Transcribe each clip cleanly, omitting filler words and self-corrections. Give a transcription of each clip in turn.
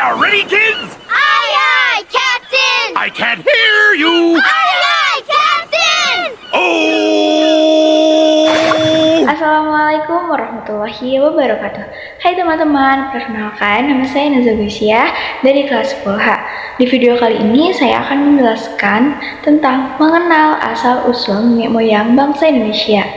are ready, kids? Aye, aye, Captain! I can't hear you. Aye, aye, Captain! Oh! Assalamualaikum warahmatullahi wabarakatuh. Hai teman-teman, perkenalkan nama saya Nazar Gusya dari kelas 10H. Di video kali ini saya akan menjelaskan tentang mengenal asal-usul nenek moyang bangsa Indonesia.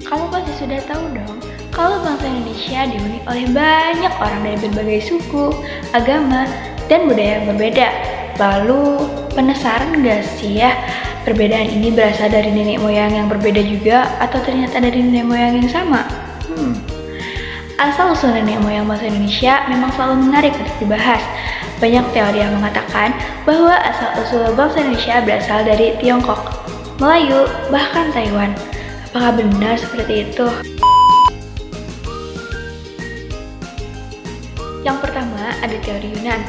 Kamu pasti sudah tahu dong, kalau bangsa Indonesia dihuni oleh banyak orang dari berbagai suku, agama, dan budaya yang berbeda. Lalu, penasaran gak sih ya, perbedaan ini berasal dari nenek moyang yang berbeda juga, atau ternyata dari nenek moyang yang sama? Asal-usul nenek moyang bangsa Indonesia memang selalu menarik untuk dibahas. Banyak teori yang mengatakan bahwa asal-usul bangsa Indonesia berasal dari Tiongkok, Melayu, bahkan Taiwan. Apakah benar seperti itu? Yang pertama, ada teori Yunan.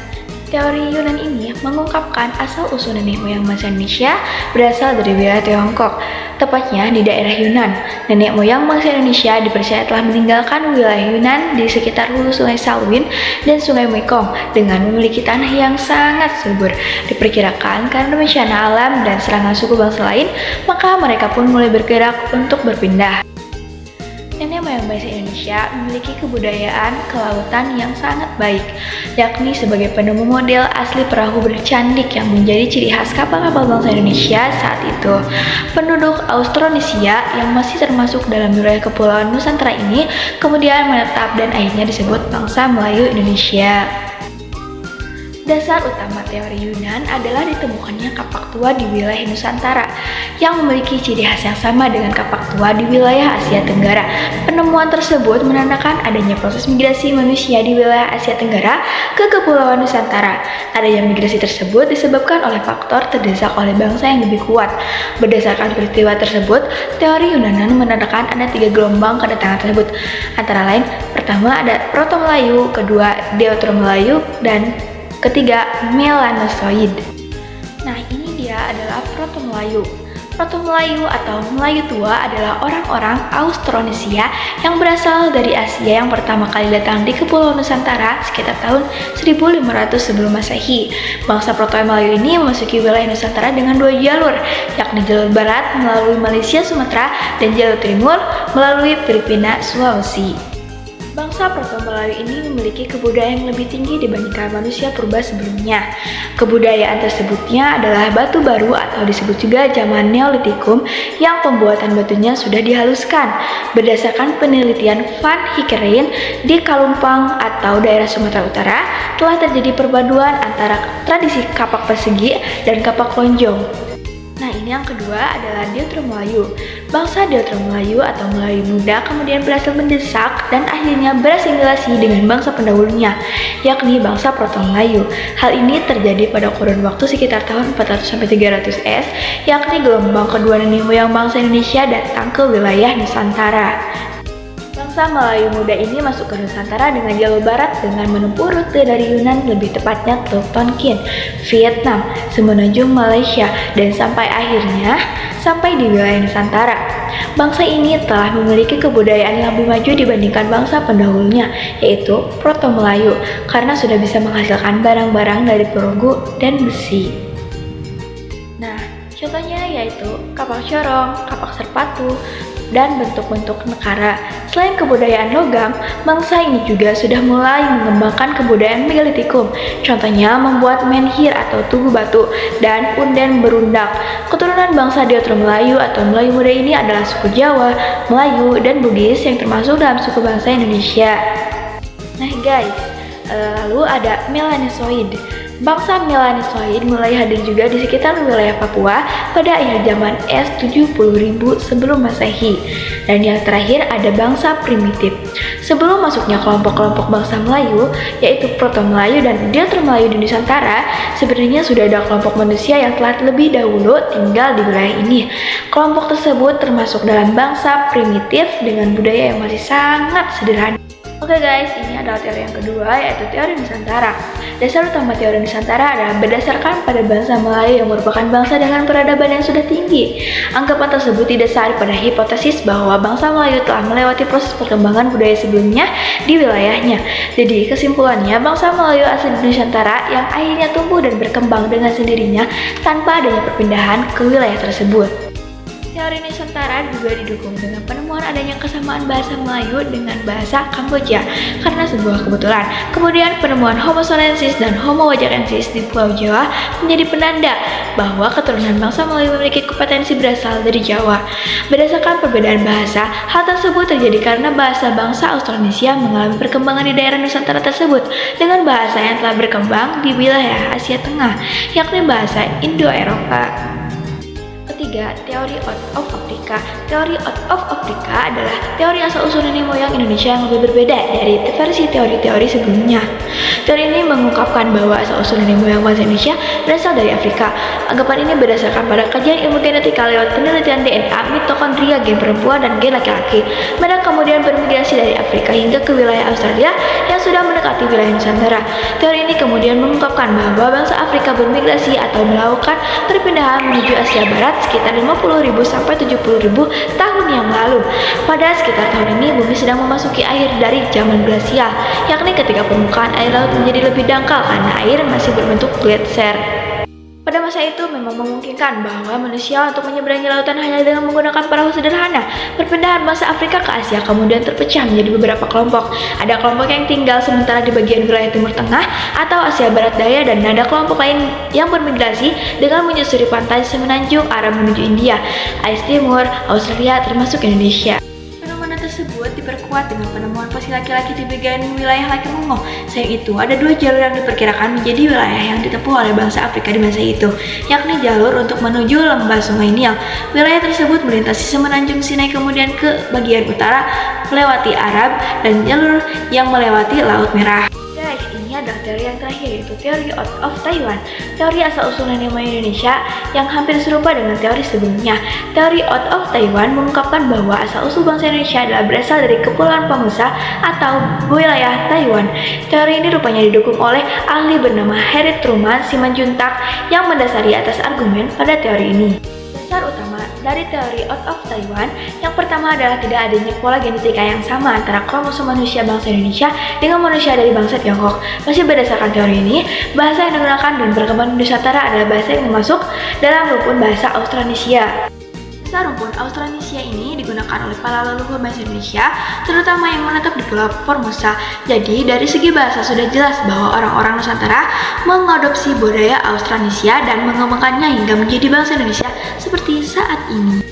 Teori Yunan ini mengungkapkan asal-usul nenek moyang bangsa Indonesia berasal dari wilayah Tiongkok, tepatnya di daerah Yunan. Nenek moyang bangsa Indonesia dipercaya telah meninggalkan wilayah Yunan di sekitar hulu Sungai Salween dan Sungai Mekong dengan memiliki tanah yang sangat subur. Diperkirakan karena bencana alam dan serangan suku bangsa lain, maka mereka pun mulai bergerak untuk berpindah. Nenek moyang bangsa Indonesia memiliki kebudayaan kelautan yang sangat baik, yakni sebagai penemu model asli perahu bercandik yang menjadi ciri khas kapal-kapal bangsa Indonesia saat itu. Penduduk Austronesia yang masih termasuk dalam wilayah Kepulauan Nusantara ini kemudian menetap dan akhirnya disebut bangsa Melayu Indonesia. Dasar utama teori Yunan adalah ditemukannya kapak tua di wilayah Nusantara yang memiliki ciri khas yang sama dengan kapak tua di wilayah Asia Tenggara. Penemuan tersebut menandakan adanya proses migrasi manusia di wilayah Asia Tenggara ke Kepulauan Nusantara. Adanya migrasi tersebut disebabkan oleh faktor terdesak oleh bangsa yang lebih kuat. Berdasarkan peristiwa tersebut, teori Yunan menandakan ada 3 gelombang kedatangan tersebut. Antara lain, pertama ada Proto-Melayu, kedua Deutero-Melayu, dan ketiga, Melanosoid. Nah, ini dia adalah Proto-Melayu. Proto-Melayu atau Melayu tua adalah orang-orang Austronesia yang berasal dari Asia yang pertama kali datang di Kepulauan Nusantara sekitar tahun 1500 sebelum Masehi. Bangsa Proto-Melayu ini memasuki wilayah Nusantara dengan 2 jalur, yakni jalur barat melalui Malaysia, Sumatera, dan jalur timur melalui Filipina, Sulawesi. Bangsa Proto-Melayu ini memiliki kebudayaan yang lebih tinggi dibandingkan manusia purba sebelumnya. Kebudayaan tersebutnya adalah batu baru atau disebut juga zaman Neolitikum yang pembuatan batunya sudah dihaluskan. Berdasarkan penelitian Van Heekerein di Kalumpang atau daerah Sumatera Utara, telah terjadi perpaduan antara tradisi kapak persegi dan kapak lonjong. Nah, ini yang kedua adalah Deutero-Melayu. Bangsa Deutero-Melayu atau Melayu muda kemudian berhasil mendesak dan akhirnya berasimilasi dengan bangsa pendahulunya, yakni bangsa Proto-Melayu. Hal ini terjadi pada kurun waktu sekitar tahun 400-300 S, yakni gelombang kedua nenek moyang bangsa Indonesia datang ke wilayah Nusantara. Bangsa Melayu muda ini masuk ke Nusantara dengan jalur barat dengan menempuh rute dari Yunan, lebih tepatnya Teluk Tonkin, Vietnam, semenanjung Malaysia, dan sampai di wilayah Nusantara. Bangsa ini telah memiliki kebudayaan yang lebih maju dibandingkan bangsa pendahulunya, yaitu Proto-Melayu, karena sudah bisa menghasilkan barang-barang dari perunggu dan besi. Nah, contohnya yaitu kapak corong, kapak serpatu, dan bentuk-bentuk nekara. Selain kebudayaan logam, bangsa ini juga sudah mulai mengembangkan kebudayaan megalitikum. Contohnya membuat menhir atau tugu batu dan punden berundak. Keturunan bangsa Deutero-Melayu atau Melayu muda ini adalah suku Jawa, Melayu, dan Bugis yang termasuk dalam suku bangsa Indonesia. Nah guys, lalu ada Melanosoid. Bangsa Melanosoid mulai hadir juga di sekitar wilayah Papua pada akhir zaman es 70.000 sebelum Masehi. Dan yang terakhir ada bangsa primitif. Sebelum masuknya kelompok-kelompok bangsa Melayu, yaitu Proto-Melayu dan Deutero-Melayu di Nusantara, sebenarnya sudah ada kelompok manusia yang telah lebih dahulu tinggal di wilayah ini. Kelompok tersebut termasuk dalam bangsa primitif dengan budaya yang masih sangat sederhana. Oke guys, ini adalah teori yang kedua, yaitu teori Nusantara. Dasar utama teori Nusantara adalah berdasarkan pada bangsa Melayu yang merupakan bangsa dengan peradaban yang sudah tinggi. Anggapan tersebut didasari pada hipotesis bahwa bangsa Melayu telah melewati proses perkembangan budaya sebelumnya di wilayahnya. Jadi kesimpulannya, bangsa Melayu asli Nusantara yang akhirnya tumbuh dan berkembang dengan sendirinya tanpa adanya perpindahan ke wilayah tersebut. Teori Nusantara juga didukung dengan penemuan adanya kesamaan bahasa Melayu dengan bahasa Kamboja karena sebuah kebetulan. Kemudian penemuan Homo sonensis dan Homo wajakensis di Pulau Jawa menjadi penanda bahwa keturunan bangsa Melayu memiliki kompetensi berasal dari Jawa. Berdasarkan perbedaan bahasa, hal tersebut terjadi karena bahasa bangsa Austronesia mengalami perkembangan di daerah Nusantara tersebut dengan bahasa yang telah berkembang di wilayah Asia Tengah, yakni bahasa Indo-Eropa. Ketiga, teori out of Africa. Teori out of Africa adalah teori asal-usul nenek moyang Indonesia yang lebih berbeda dari versi teori-teori sebelumnya. Teori ini mengungkapkan bahwa asal-usul nenek moyang bangsa Indonesia berasal dari Afrika. Anggapan ini berdasarkan pada kajian ilmu genetika lewat penelitian DNA, mitokondria, gen perempuan, dan gen laki-laki. Mereka kemudian bermigrasi dari Afrika hingga ke wilayah Australia yang sudah mendekati wilayah Nusantara. Teori ini kemudian mengungkapkan bahwa bangsa Afrika bermigrasi atau melakukan perpindahan menuju Asia Barat sekitar 50.000 sampai 70.000 tahun yang lalu. Pada sekitar tahun ini, bumi sedang memasuki akhir dari zaman glasial, yakni ketika permukaan air laut menjadi lebih dangkal karena air masih berbentuk gletser. Pada masa itu memang memungkinkan bahwa manusia untuk menyeberangi lautan hanya dengan menggunakan perahu sederhana. Perpindahan bangsa Afrika ke Asia kemudian terpecah menjadi beberapa kelompok. Ada kelompok yang tinggal sementara di bagian wilayah Timur Tengah atau Asia Barat Daya, dan ada kelompok lain yang bermigrasi dengan menyusuri pantai semenanjung Arab menuju India, Ais Timur, Australia, termasuk Indonesia. Tersebut diperkuat dengan penemuan fosil laki-laki di bagian wilayah Laki Mungo. Selain itu, ada dua jalur yang diperkirakan menjadi wilayah yang ditempuh oleh bangsa Afrika di masa itu, yakni jalur untuk menuju lembah Sungai Nil. Wilayah tersebut melintasi semenanjung Sinai kemudian ke bagian utara melewati Arab, dan jalur yang melewati Laut Merah. Guys, ini adalah teori yang terakhir, yaitu teori out of Taiwan. Teori asal-usul nenek moyang Indonesia yang hampir serupa dengan teori sebelumnya. Teori out of Taiwan mengungkapkan bahwa asal-usul bangsa Indonesia adalah berasal dari Kepulauan Formosa atau wilayah Taiwan. Teori ini rupanya didukung oleh ahli bernama Harry Truman Simanjuntak yang mendasari atas argumen pada teori ini. Dasar utama dari teori out of Taiwan yang pertama adalah tidak adanya pola genetika yang sama antara kromosom manusia bangsa Indonesia dengan manusia dari bangsa Tiongkok. Masih berdasarkan teori ini, bahasa yang digunakan dan berkembang di Nusantara adalah bahasa yang masuk dalam rumpun bahasa Austronesia. Bahasa rumpun Austronesia ini digunakan oleh para leluhur bangsa Indonesia, terutama yang menetap di Pulau Formosa. Jadi dari segi bahasa sudah jelas bahwa orang-orang Nusantara mengadopsi budaya Austronesia dan mengembangkannya hingga menjadi bangsa Indonesia seperti saat ini.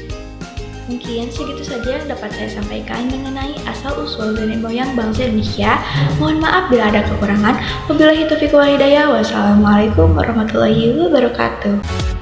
Mungkin segitu saja yang dapat saya sampaikan mengenai asal-usul nenek moyang bangsa Indonesia. Mohon maaf bila ada kekurangan. Wabillahi taufiq wal hidayah. Wassalamualaikum warahmatullahi wabarakatuh.